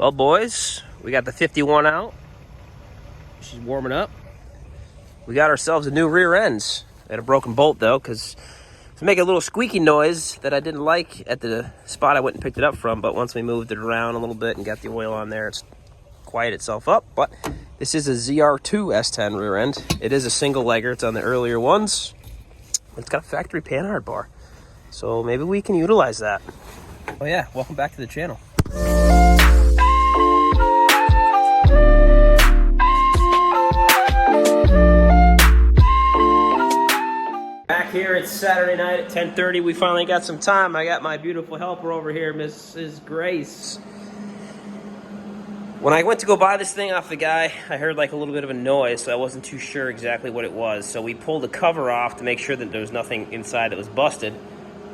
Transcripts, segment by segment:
Well, boys, we got the 51 out. She's warming up. We got ourselves a new rear ends. I had a broken bolt, though, because to make a little squeaky noise that I didn't like at the spot I went and picked it up from, but once we moved it around a little bit and got the oil on there, it's quieted itself up. But this is a ZR2 S10 rear end. It is a single legger. It's on the earlier ones. It's got a factory panhard bar, so maybe we can utilize that. Oh yeah, welcome back to the channel. Back here, it's Saturday night at 10:30. We finally got some time. I got my beautiful helper over here, Mrs. Grace. When I went to go buy this thing off the guy, I heard like a little bit of a noise, so I wasn't too sure exactly what it was. So we pulled the cover off to make sure that there was nothing inside that was busted,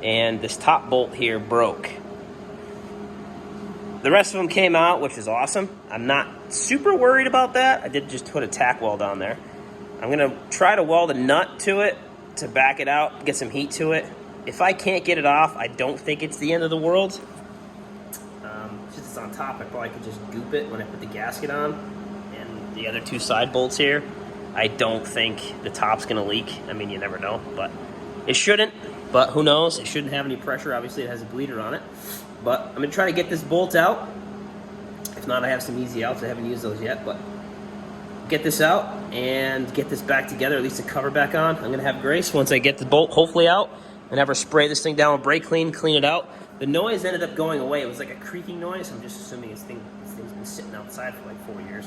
and this top bolt here broke. The rest of them came out, which is awesome. I'm not super worried about that. I did just put a tack weld on there. I'm gonna try to weld a nut to it to back it out, get some heat to it. If I can't get it off, I don't think it's the end of the world. Since it's on top, I probably could just goop it when I put the gasket on. And the other two side bolts here, I don't think the top's gonna leak. I mean, you never know, but it shouldn't, but who knows? It shouldn't have any pressure. Obviously, it has a bleeder on it. But I'm gonna try to get this bolt out. If not, I have some easy outs. I haven't used those yet, but get this out and get this back together, at least the cover back on. I'm gonna have Grace, once I get the bolt hopefully out, and have her spray this thing down with brake clean it out. The noise ended up going away. It was like a creaking noise. I'm just assuming this thing's been sitting outside for like 4 years.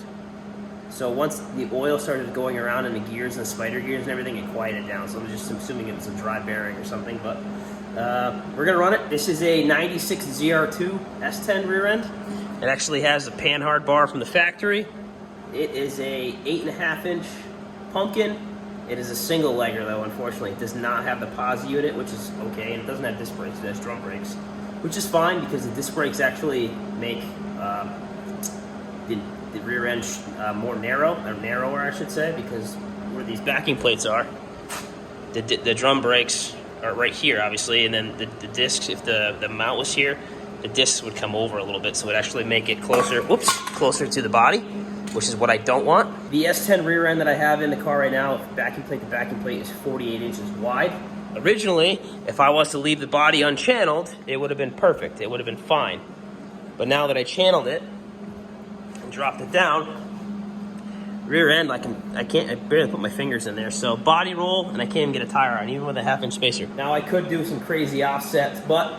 So once the oil started going around in the gears and the spider gears and everything, it quieted down. So I'm just assuming it was a dry bearing or something, but we're gonna run it. This is a 96 ZR2 S10 rear end. It actually has a panhard bar from the factory. It is a 8.5 inch pumpkin. It is a single legger though, unfortunately. It does not have the pause unit, which is okay, and it doesn't have disc brakes, it has drum brakes, which is fine because the disc brakes actually make the rear end more narrower I should say, because where these backing plates are, the drum brakes are right here obviously, and then the discs, if the mount was here, the discs would come over a little bit, so it would actually make it closer to the body, which is what I don't want. The S10 rear end that I have in the car right now, backing plate to backing plate, is 48 inches wide. Originally, if I was to leave the body unchanneled, it would have been perfect. It would have been fine. But now that I channeled it and dropped it down, rear end, I barely put my fingers in there. So body roll, and I can't even get a tire on, even with a 1/2 inch spacer. Now I could do some crazy offsets, but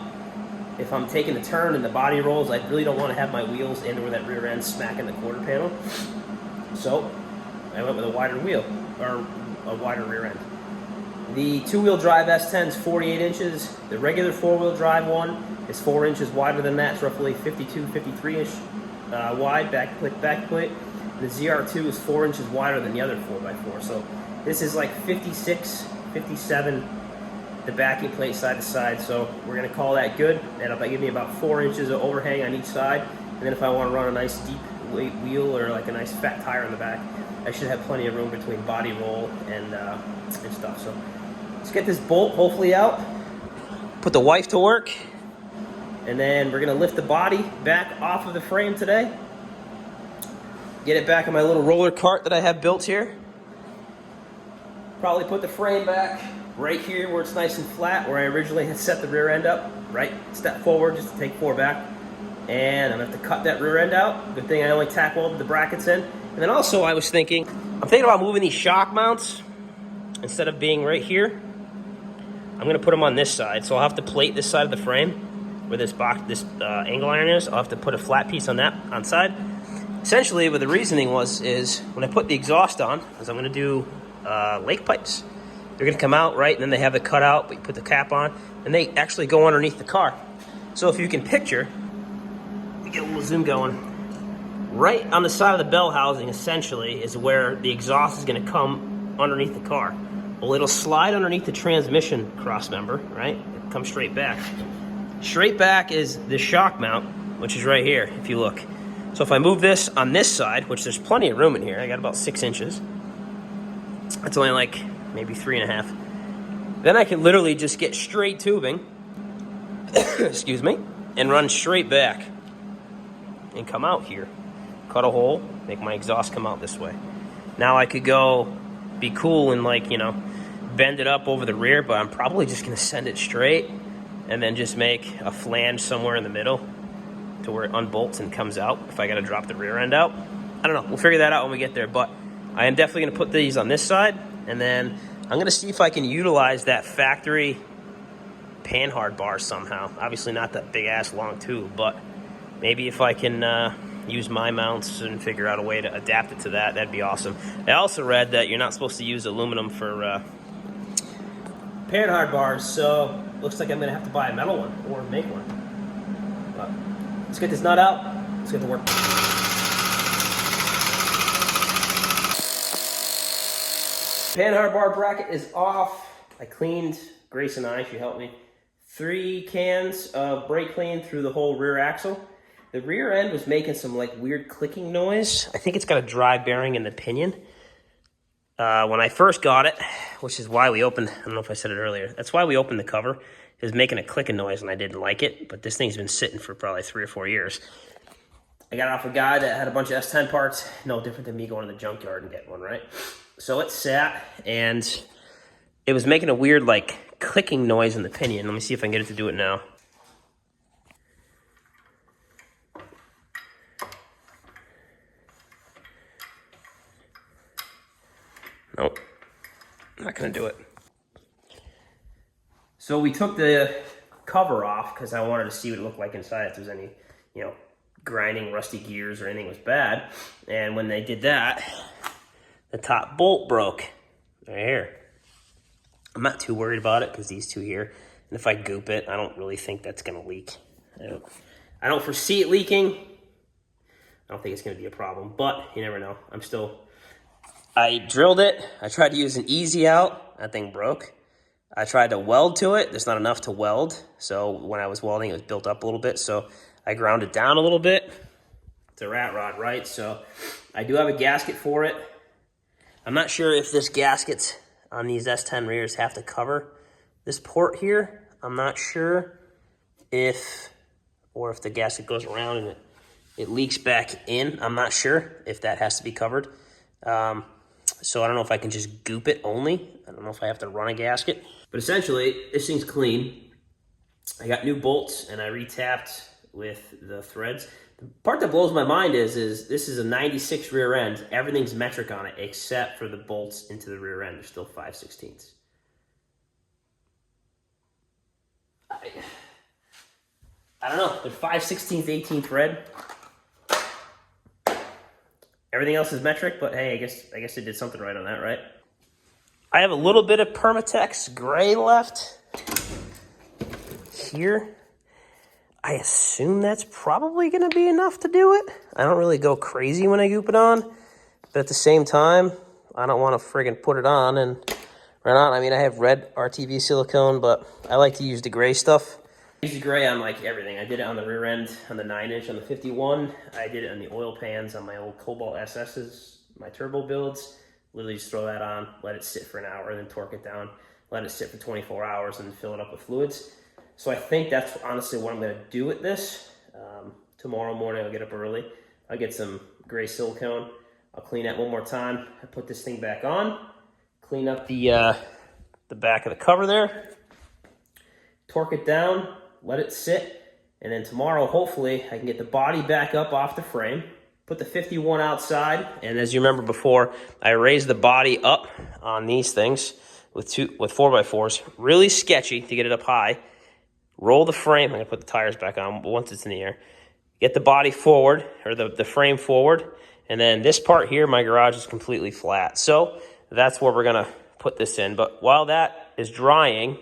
if I'm taking a turn in the body rolls, I really don't want to have my wheels into where that rear end smacking the quarter panel. So I went with a wider wheel, or a wider rear end. The two-wheel drive S10 is 48 inches. The regular four-wheel drive one is 4 inches wider than that. It's roughly 52, 53 inch wide back plate. The ZR2 is 4 inches wider than the other 4x4. So this is like 56, 57. The backing plate side to side, so we're going to call that good. That'll give me about 4 inches of overhang on each side, and then if I want to run a nice deep weight wheel or like a nice fat tire in the back, I should have plenty of room between body roll and stuff. So let's get this bolt hopefully out, put the wife to work, and then we're going to lift the body back off of the frame today, get it back on my little roller cart that I have built here, probably put the frame back right here where it's nice and flat, where I originally had set the rear end up, right? Step forward just to take 4 back. And I'm gonna have to cut that rear end out. Good thing I only tack welded the brackets in. And then also I'm thinking about moving these shock mounts. Instead of being right here, I'm gonna put them on this side. So I'll have to plate this side of the frame where this angle iron is. I'll have to put a flat piece on that side. Essentially what the reasoning is when I put the exhaust on, is I'm gonna do lake pipes. They're gonna come out, right, and then they have the cutout, but you put the cap on, and they actually go underneath the car. So if you can picture, let me get a little zoom going, right on the side of the bell housing, essentially, is where the exhaust is gonna come underneath the car. Well, it'll slide underneath the transmission cross member, right? It'll come straight back. Straight back is the shock mount, which is right here, if you look. So if I move this on this side, which there's plenty of room in here, I got about 6 inches. That's only like maybe 3.5. Then I can literally just get straight tubing, excuse me, and run straight back. and come out here. Cut a hole, make my exhaust come out this way. Now I could go be cool and, like, you know, bend it up over the rear, but I'm probably just gonna send it straight and then just make a flange somewhere in the middle to where it unbolts and comes out if I gotta drop the rear end out. I don't know, we'll figure that out when we get there, but I am definitely gonna put these on this side, and then I'm gonna see if I can utilize that factory panhard bar somehow. Obviously not that big ass long tube, but maybe if I can use my mounts and figure out a way to adapt it to that, that'd be awesome. I also read that you're not supposed to use aluminum for panhard bars, so looks like I'm gonna have to buy a metal one or make one. But let's get this nut out, let's get to work. Panhard bar bracket is off. I cleaned, Grace and I, she helped me, 3 cans of brake clean through the whole rear axle. The rear end was making some like weird clicking noise. I think it's got a dry bearing in the pinion. When I first got it, which is why we opened, I don't know if I said it earlier, that's why we opened the cover. It was making a clicking noise and I didn't like it, but this thing's been sitting for probably 3 or 4 years. I got it off a guy that had a bunch of S10 parts, no different than me going to the junkyard and getting one, right? So it sat, and it was making a weird, like, clicking noise in the pinion. Let me see if I can get it to do it now. Nope, not gonna do it. So we took the cover off because I wanted to see what it looked like inside, if there's any, you know, grinding, rusty gears or anything was bad. And when they did that, the top bolt broke right here. I'm not too worried about it because these two here, and if I goop it, I don't really think that's gonna leak. I don't foresee it leaking. I don't think it's gonna be a problem, but you never know. I drilled it. I tried to use an easy out. That thing broke. I tried to weld to it. There's not enough to weld. So when I was welding, it was built up a little bit. So I ground it down a little bit. It's a rat rod, right? So I do have a gasket for it. I'm not sure if this gaskets on these S10 rears have to cover this port here. I'm not sure if the gasket goes around and it leaks back in. I'm not sure if that has to be covered. So I don't know if I can just goop it only. I don't know if I have to run a gasket. But essentially, this thing's clean. I got new bolts and I retapped with the threads. The part that blows my mind is this is a 96 rear end. Everything's metric on it except for the bolts into the rear end. They're still 5/16. I don't know. They're 5/16 18 thread. Everything else is metric, but hey, I guess they did something right on that, right? I have a little bit of Permatex gray left here. I assume that's probably going to be enough to do it. I don't really go crazy when I goop it on, but at the same time, I don't want to friggin' put it on and run on. I mean, I have red RTV silicone, but I like to use the gray stuff. I use the gray on like everything. I did it on the rear end, on the 9-inch, on the 51. I did it on the oil pans, on my old Cobalt SS's, my turbo builds. Literally just throw that on, let it sit for an hour, then torque it down, let it sit for 24 hours, and then fill it up with fluids. So I think that's honestly what I'm going to do with this. Tomorrow morning, I'll get up early. I'll get some gray silicone. I'll clean that one more time. I put this thing back on, clean up the back of the cover there, torque it down, let it sit, and then tomorrow, hopefully, I can get the body back up off the frame, put the 51 outside, and as you remember before, I raised the body up on these things with 4x4s. Really sketchy to get it up high. Roll the frame. I'm going to put the tires back on once it's in the air. Get the body forward, or the frame forward, and then this part here, my garage is completely flat. So that's where we're going to put this in. But while that is drying,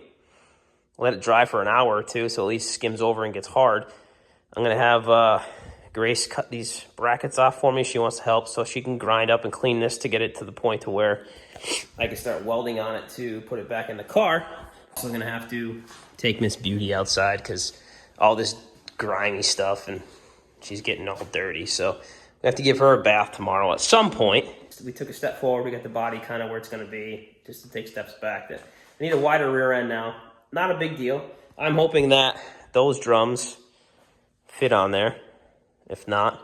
let it dry for an hour or two so at least skims over and gets hard. I'm going to have Grace cut these brackets off for me. She wants to help so she can grind up and clean this to get it to the point to where I can start welding on it to put it back in the car. So I'm going to have to take Miss Beauty outside because all this grimy stuff and she's getting all dirty. So we have to give her a bath tomorrow at some point. We took a step forward. We got the body kind of where it's going to be just to take steps back. I need a wider rear end now. Not a big deal. I'm hoping that those drums fit on there. If not,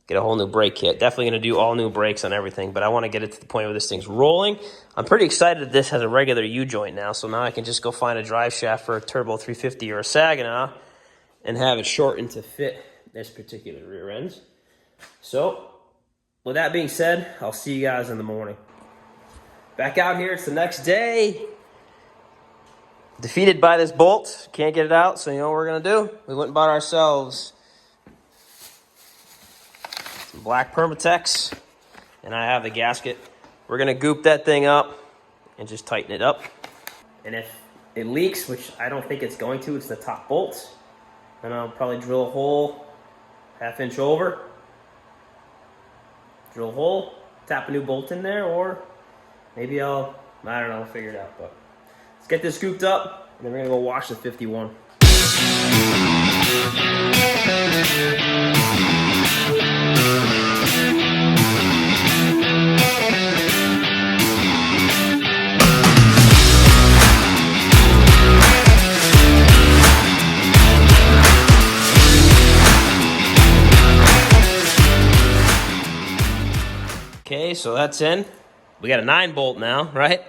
get a whole new brake kit. Definitely going to do all new brakes on everything, but I want to get it to the point where this thing's rolling. I'm pretty excited that this has a regular U-joint now, so now I can just go find a drive shaft for a Turbo 350 or a Saginaw and have it shortened to fit this particular rear end. So, with that being said, I'll see you guys in the morning. Back out here, it's the next day. Defeated by this bolt, can't get it out, so you know what we're gonna do? We went and bought ourselves some black Permatex, and I have the gasket. We're gonna goop that thing up and just tighten it up. And if it leaks, which I don't think it's going to, it's the top bolt, then I'll probably drill a hole 1/2 inch over, drill a hole, tap a new bolt in there, or maybe I don't know, I'll figure it out. But let's get this scooped up, and then we're gonna go wash the 51. Okay, so that's in. We got a 9-bolt now, right?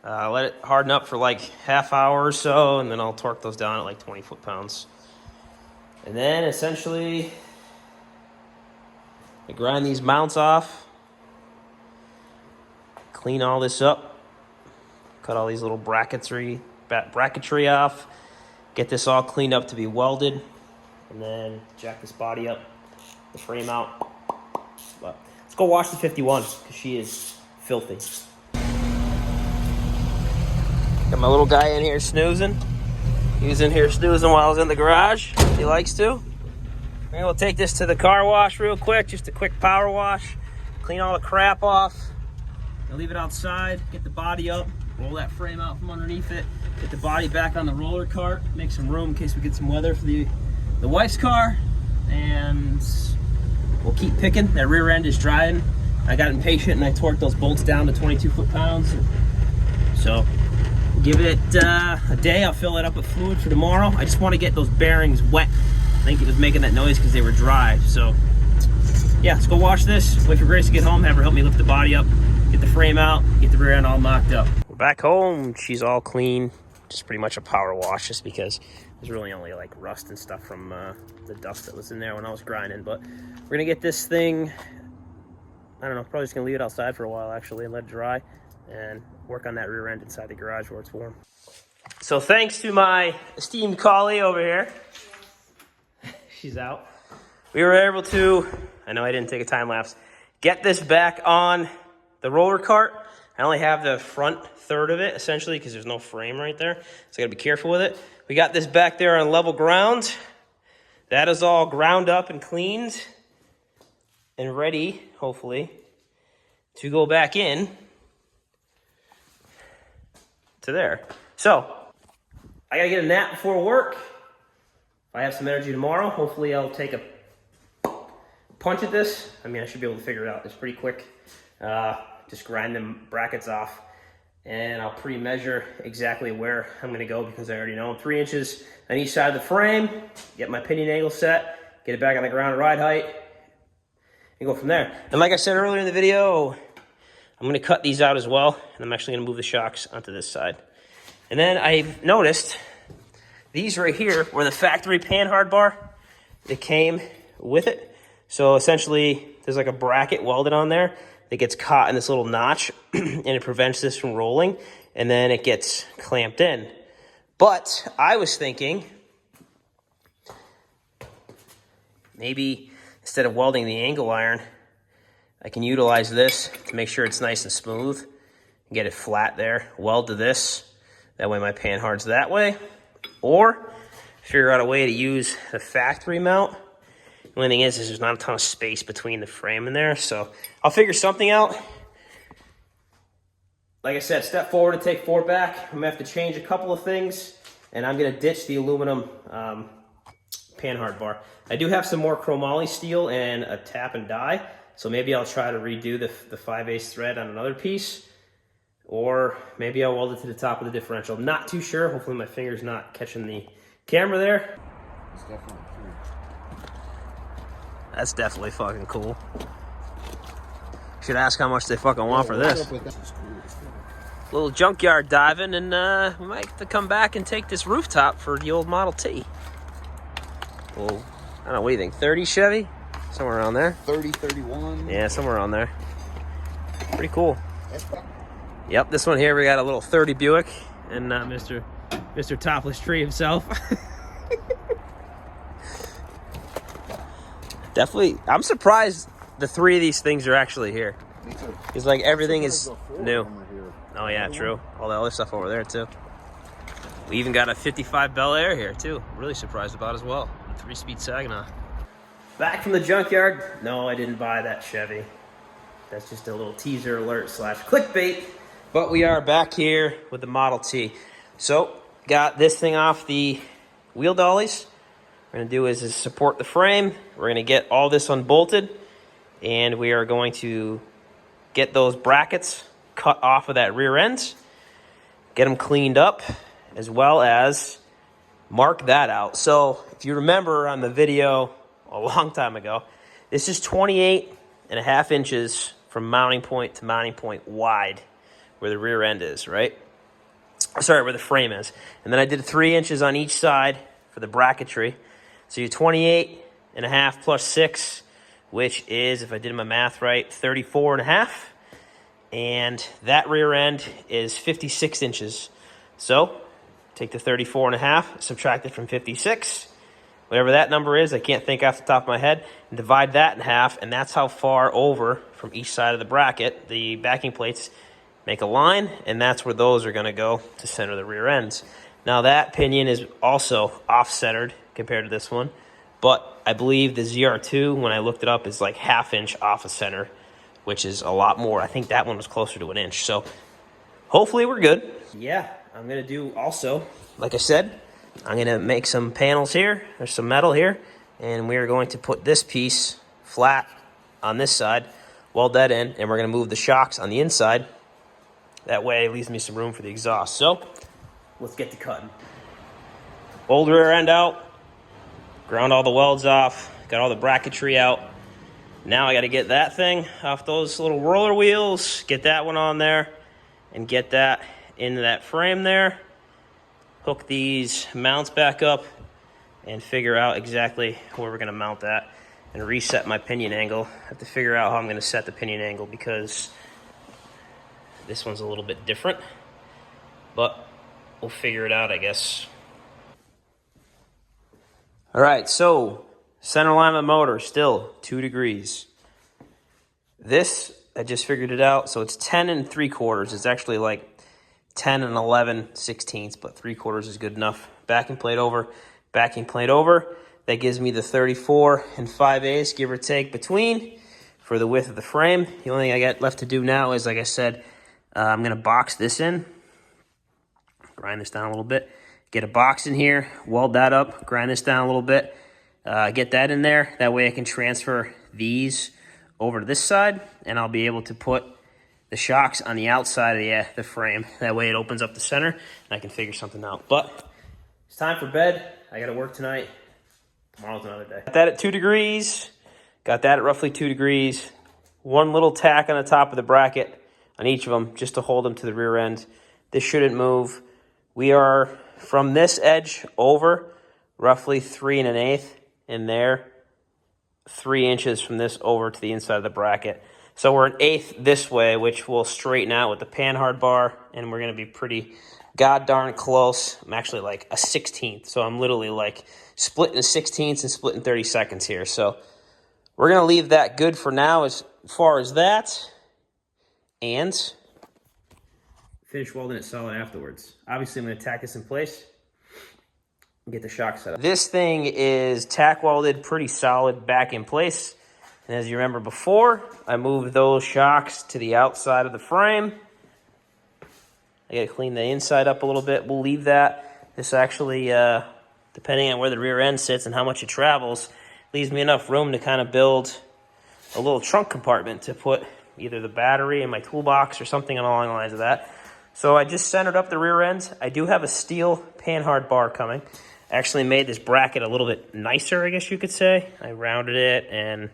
Let it harden up for like half hour or so, and then I'll torque those down at like 20 foot-pounds. And then essentially, I grind these mounts off, clean all this up, cut all these little bracketry off, get this all cleaned up to be welded, and then jack this body up, the frame out. But let's go wash the 51 because she is filthy. Got my little guy in here snoozing. He was in here snoozing while I was in the garage. He likes to. Maybe we'll take this to the car wash real quick, just a quick power wash. Clean all the crap off. I'll leave it outside, get the body up, roll that frame out from underneath it, get the body back on the roller cart, make some room in case we get some weather for the wife's car, and we'll keep picking. That rear end is drying. I got impatient and I torqued those bolts down to 22 foot-pounds. So give it a day. I'll fill it up with fluid for tomorrow. I just want to get those bearings wet. I think it was making that noise because they were dry. So yeah, let's go wash this. Wait for Grace to get home, have her help me lift the body up, get the frame out, get the rear end all mocked up. We're back home. She's all clean. Just pretty much a power wash, just because there's really only like rust and stuff from the dust that was in there when I was grinding. But we're gonna get this thing, I don't know, probably just gonna leave it outside for a while actually and let it dry and work on that rear end inside the garage where it's warm. So thanks to my esteemed collie over here, she's out. We were able to, I know I didn't take a time lapse, get this back on the roller cart. I only have the front third of it essentially because there's no frame right there, so I gotta be careful with it. We got this back there on level ground. That is all ground up and cleaned and ready, hopefully, to go back in to there. So I gotta get a nap before work. If I have some energy tomorrow, hopefully I'll take a punch at this. I mean, I should be able to figure it out. It's pretty quick. Just grind them brackets off, and I'll pre-measure exactly where I'm gonna go because I already know I'm 3 inches on each side of the frame, get my pinion angle set, get it back on the ground at ride height, and go from there. And like I said earlier in the video, I'm gonna cut these out as well, and I'm actually gonna move the shocks onto this side. And then I've noticed these right here were the factory panhard bar that came with it. So essentially, there's like a bracket welded on there that gets caught in this little notch, and it prevents this from rolling, and then it gets clamped in. But I was thinking maybe instead of welding the angle iron, I can utilize this to make sure it's nice and smooth, and get it flat there, weld to this. That way my panhard's that way. Or figure out a way to use the factory mount. The only thing is there's not a ton of space between the frame and there, so I'll figure something out. Like I said, step forward and take 4 back. I'm gonna have to change a couple of things, and I'm gonna ditch the aluminum panhard bar. I do have some more chromoly steel and a tap and die, so maybe I'll try to redo the 5/8 thread on another piece, or maybe I'll weld it to the top of the differential. Not too sure. Hopefully my finger's not catching the camera there. It's definitely true. That's definitely fucking cool. Should ask how much they fucking want for this. Little junkyard diving, and we might have to come back and take this rooftop for the old Model T. Well, I don't know, what do you think, 30 Chevy? Somewhere around there. 30, 31. Yeah, somewhere around there. Pretty cool. Yep, this one here, we got a little 30 Buick, and Mr. Topless Tree himself. Definitely, I'm surprised the 3 of these things are actually here. Me too. It's like everything is new. Oh yeah, true. All the other stuff over there too. We even got a 55 Bel Air here too. Really surprised about as well. A 3-speed Saginaw. Back from the junkyard. No, I didn't buy that Chevy. That's just a little teaser alert / clickbait. But we are back here with the Model T. So, got this thing off the wheel dollies. What we're gonna do is support the frame. We're gonna get all this unbolted, and we are going to get those brackets cut off of that rear end, get them cleaned up, as well as mark that out. So if you remember on the video a long time ago, this is 28.5 inches from mounting point to mounting point wide where the rear end is, right? Sorry, where the frame is. And then I did 3 inches on each side for the bracketry. So you're 28.5 plus 6, which is, if I did my math right, 34.5. And that rear end is 56 inches. So take the 34.5, subtract it from 56, whatever that number is, I can't think off the top of my head, and divide that in half, and that's how far over from each side of the bracket the backing plates make a line, and that's where those are going to go to center the rear ends. Now that pinion is also off-centered compared to this one, but I believe the ZR2, when I looked it up, is like ½ inch off of center, which is a lot more. I think that one was closer to 1 inch. So hopefully we're good. Yeah, I'm gonna do also, like I said, I'm gonna make some panels here. There's some metal here, and we are going to put this piece flat on this side, weld that in, and we're gonna move the shocks on the inside. That way it leaves me some room for the exhaust. So let's get to cutting. Old rear end out, ground all the welds off, got all the bracketry out. Now I got to get that thing off those little roller wheels, get that one on there, and get that into that frame there. Hook these mounts back up and figure out exactly where we're going to mount that and reset my pinion angle. I have to figure out how I'm going to set the pinion angle because this one's a little bit different, but we'll figure it out, I guess. All right, so center line of the motor, still 2 degrees. This, I just figured it out, so it's 10 3/4. It's actually like 10 11/16, but 3/4 is good enough. Backing plate over, backing plate over. That gives me the 34 5/8, give or take, between for the width of the frame. The only thing I got left to do now is, like I said, I'm going to box this in, grind this down a little bit, get a box in here, weld that up, grind this down a little bit, get that in there. That way I can transfer these over to this side, and I'll be able to put the shocks on the outside of the frame. That way it opens up the center, and I can figure something out. But it's time for bed. I got to work tonight. Tomorrow's another day. Got that at 2 degrees. Got that at roughly 2 degrees. One little tack on the top of the bracket on each of them just to hold them to the rear end. This shouldn't move. We are from this edge over roughly 3 1/8 in there, 3 inches from this over to the inside of the bracket. So we're 1/8 this way, which will straighten out with the panhard bar, and we're going to be pretty god darn close. I'm actually like a 16th, so I'm literally like splitting 16ths and splitting 30 seconds here. So we're going to leave that good for now as far as that, and finish welding it solid afterwards. Obviously, I'm going to tack this in place and get the shock set up. This thing is tack welded pretty solid back in place. And as you remember before, I moved those shocks to the outside of the frame. I got to clean the inside up a little bit. We'll leave that. This actually, depending on where the rear end sits and how much it travels, leaves me enough room to kind of build a little trunk compartment to put either the battery in my toolbox or something along the lines of that. So I just centered up the rear end. I do have a steel panhard bar coming. Actually made this bracket a little bit nicer, I guess you could say. I rounded it and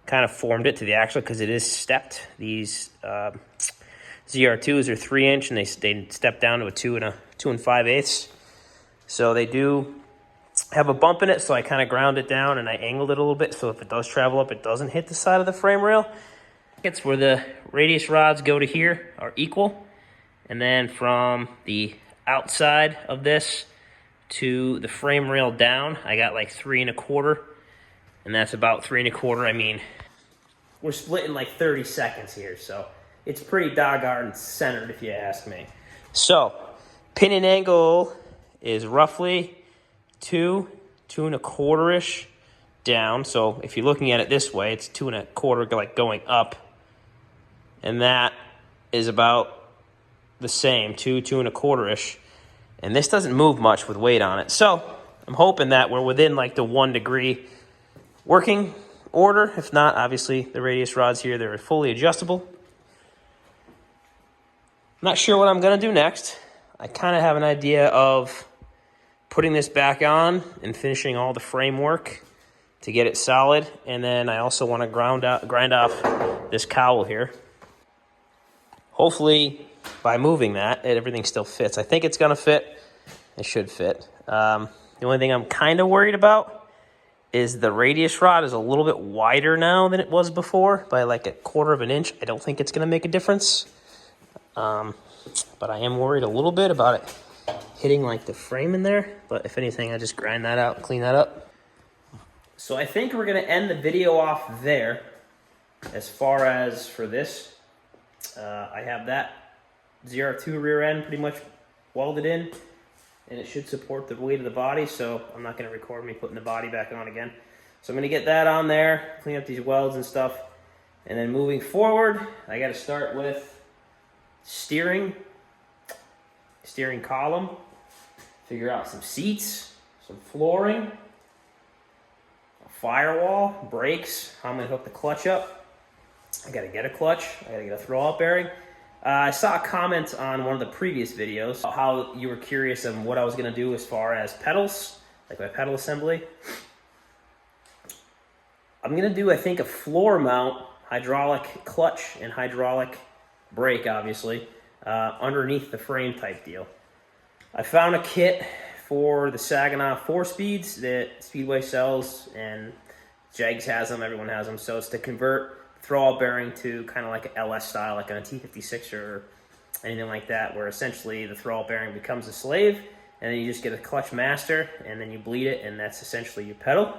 kind of formed it to the axle because it is stepped. These ZR2s are 3-inch, and they step down to a 2 5/8. So they do have a bump in it, so I kind of ground it down and I angled it a little bit so if it does travel up, it doesn't hit the side of the frame rail. It's where the radius rods go to here are equal, and then from the outside of this to the frame rail down, I got like 3 1/4, and that's about 3 1/4. I mean, we're splitting like 30 seconds here, so it's pretty doggone centered if you ask me. So, pinion angle is roughly 2 1/4-ish down. So if you're looking at it this way, it's 2 1/4 like going up, and that is about the same, 2 1/4-ish. And this doesn't move much with weight on it. So I'm hoping that we're within like the 1 degree working order. If not, obviously the radius rods here, they're fully adjustable. I'm not sure what I'm gonna do next. I kind of have an idea of putting this back on and finishing all the framework to get it solid. And then I also want to grind off this cowl here. Hopefully by moving that, everything still fits. I think it's going to fit. It should fit. The only thing I'm kind of worried about is the radius rod is a little bit wider now than it was before by like 1/4 of an inch. I don't think it's going to make a difference. But I am worried a little bit about it hitting like the frame in there. But if anything, I just grind that out, clean that up. So I think we're going to end the video off there as far as for this. I have that ZR2 rear end pretty much welded in, and it should support the weight of the body, so I'm not going to record me putting the body back on again. So I'm going to get that on there, clean up these welds and stuff, and then moving forward, I got to start with steering column, figure out some seats, some flooring, a firewall, brakes, how I'm going to hook the clutch up. I got to get a clutch, I got to get a throw-out bearing. I saw a comment on one of the previous videos how you were curious of what I was going to do as far as pedals, like my pedal assembly. I'm going to do, I think, a floor mount hydraulic clutch and hydraulic brake, obviously, underneath the frame type deal. I found a kit for the Saginaw 4-speeds that Speedway sells, and Jags has them, everyone has them. So it's to convert throw-out bearing to kind of like an LS style, like on a T56 or anything like that, where essentially the throw-out bearing becomes a slave, and then you just get a clutch master, and then you bleed it, and that's essentially your pedal.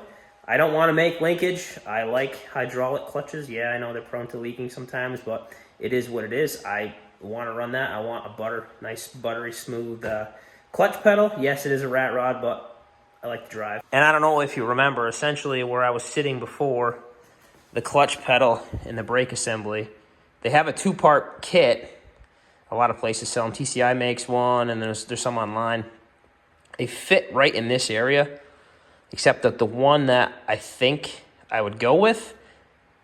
I don't want to make linkage. I like hydraulic clutches. Yeah, I know they're prone to leaking sometimes, but it is what it is. I want to run that. I want a nice buttery smooth clutch pedal. Yes, it is a rat rod, but I like to drive. And I don't know if you remember, essentially where I was sitting before, the clutch pedal and the brake assembly, they have a 2-part kit. A lot of places sell them. TCI makes one, and there's some online. They fit right in this area, except that the one that I think I would go with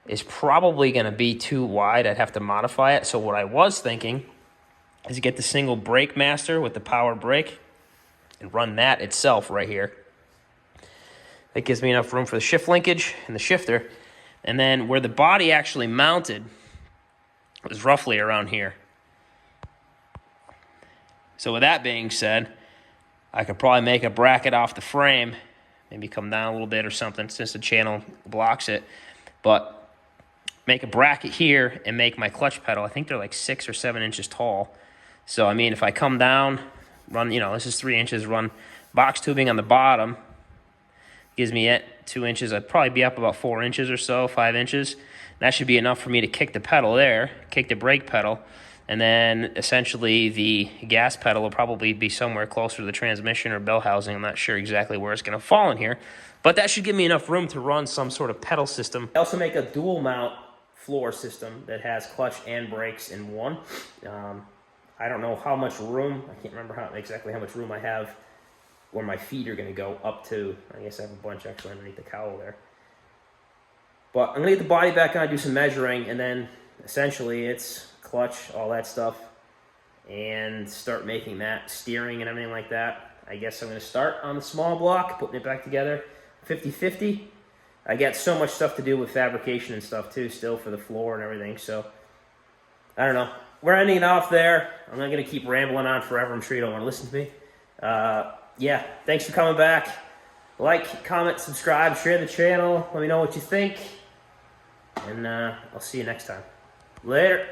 is probably going to be too wide. I'd have to modify it. So what I was thinking is get the single brake master with the power brake and run that itself right here. That gives me enough room for the shift linkage and the shifter. And then where the body actually mounted was roughly around here. So with that being said, I could probably make a bracket off the frame, maybe come down a little bit or something since the channel blocks it. But make a bracket here and make my clutch pedal. I think they're like 6 or 7 inches tall. So, I mean, if I come down, run, this is 3 inches, run box tubing on the bottom, gives me at 2 inches. I'd probably be up about 4 inches or so, 5 inches. That should be enough for me to kick the pedal there, kick the brake pedal, and then essentially the gas pedal will probably be somewhere closer to the transmission or bell housing. I'm not sure exactly where it's going to fall in here, but that should give me enough room to run some sort of pedal system. I also make a dual mount floor system that has clutch and brakes in one. I don't know how much room, I can't remember exactly how much room I have where my feet are going to go up to. I guess I have a bunch actually underneath the cowl there. But I'm going to get the body back on, do some measuring, and then essentially it's clutch, all that stuff, and start making that steering and everything like that. I guess I'm going to start on the small block, putting it back together 50-50. I got so much stuff to do with fabrication and stuff too, still for the floor and everything. So, I don't know. We're ending it off there. I'm not going to keep rambling on forever. I'm sure you don't want to listen to me. Yeah, thanks for coming back. Like, comment, subscribe, share the channel. Let me know what you think. And I'll see you next time. Later.